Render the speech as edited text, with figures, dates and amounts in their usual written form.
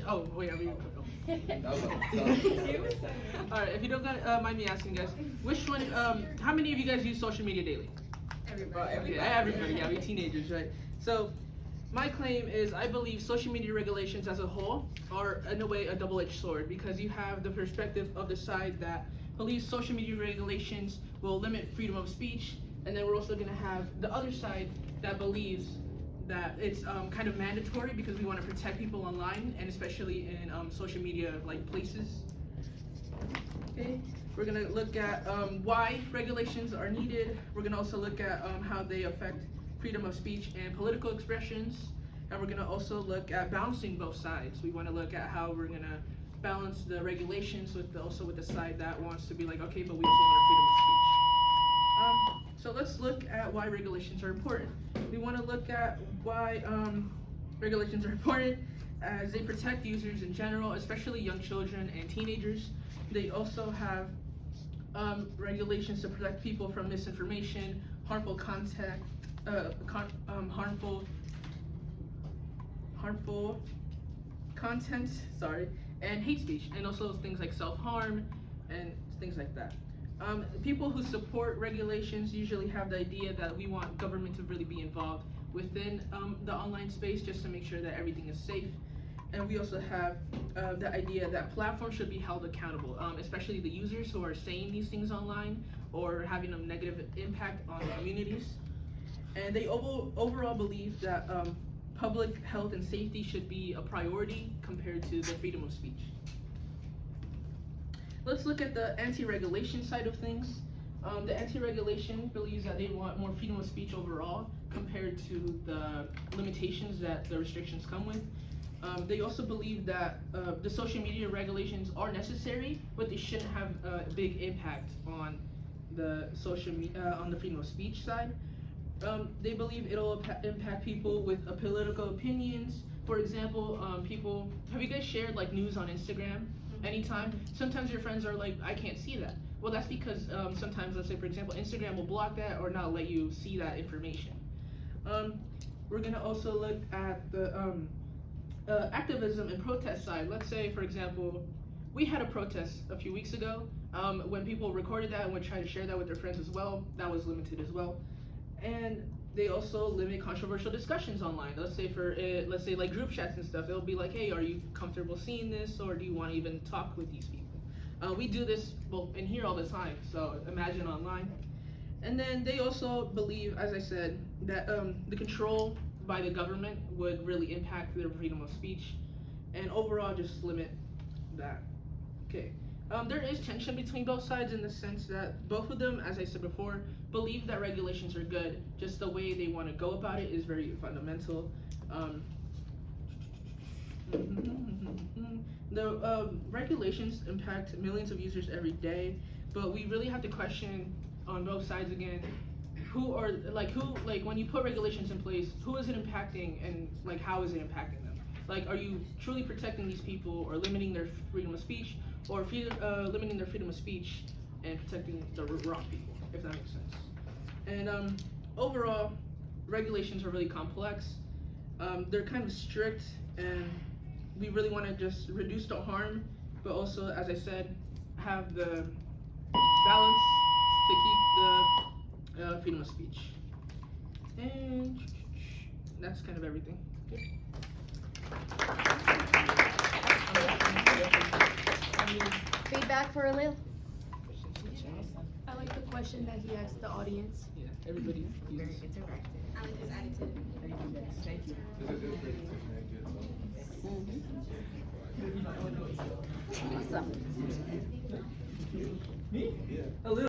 Oh wait, are we? All right, if you don't mind me asking, guys, which one? How many of you guys use social media daily? Everybody. Okay, everybody. Yeah, we teenagers, right? So, my claim is I believe social media regulations as a whole are, in a way, a double-edged sword because you have the perspective of the side that believes social media regulations will limit freedom of speech, and then we're also going to have the other side that believes that it's kind of mandatory because we want to protect people online and especially in social media like places. Okay, we're gonna look at why regulations are needed. We're gonna also look at how they affect freedom of speech and political expressions, and we're gonna also look at balancing both sides. We want to look at how we're gonna balance the regulations with the side that wants to be like, okay, but we also want freedom of speech. So let's look at why regulations are important. We want to look at why regulations are important as they protect users in general, especially young children and teenagers. They also have regulations to protect people from misinformation, harmful content, harmful content, and hate speech, and also things like self-harm and things like that. People who support regulations usually have the idea that we want government to really be involved within the online space just to make sure that everything is safe. And we also have the idea that platforms should be held accountable, especially the users who are saying these things online or having a negative impact on communities. And they overall believe that public health and safety should be a priority compared to the freedom of speech. Let's look at the anti-regulation side of things. The anti-regulation believes that they want more freedom of speech overall compared to the limitations that the restrictions come with. They also believe that the social media regulations are necessary, but they shouldn't have a big impact on the on the freedom of speech side. They believe it'll impact people with political opinions. For example, have you guys shared like news on Instagram? Anytime? Sometimes your friends are like, I can't see that. Well, that's because sometimes, let's say for example, Instagram will block that or not let you see that information. We're gonna also look at the activism and protest side. Let's say, for example, we had a protest a few weeks ago. When people recorded that and would try to share that with their friends as well, that was limited as well. And they also limit controversial discussions online. Let's say like group chats and stuff. It'll be like, hey, are you comfortable seeing this, or do you want to even talk with these people? We do this in here all the time. So imagine online. And then they also believe, as I said, that the control by the government would really impact their freedom of speech, and overall just limit that. Okay. There is tension between both sides in the sense that both of them, as I said before, believe that regulations are good. Just the way they want to go about it is very fundamental. The regulations impact millions of users every day, but we really have to question on both sides again. When you put regulations in place, who is it impacting, and like how is it impacting them? Like, are you truly protecting these people or limiting their freedom of speech, or limiting their freedom of speech and protecting the wrong people, if that makes sense? And overall, regulations are really complex. They're kind of strict, and we really want to just reduce the harm, but also, as I said, have the balance to keep the freedom of speech. And that's kind of everything. Okay. Feedback for Alil? I like the question that he asked the audience. Yeah, everybody. Very interactive. I like his attitude. Thank you. Awesome. Me? Yeah. A little.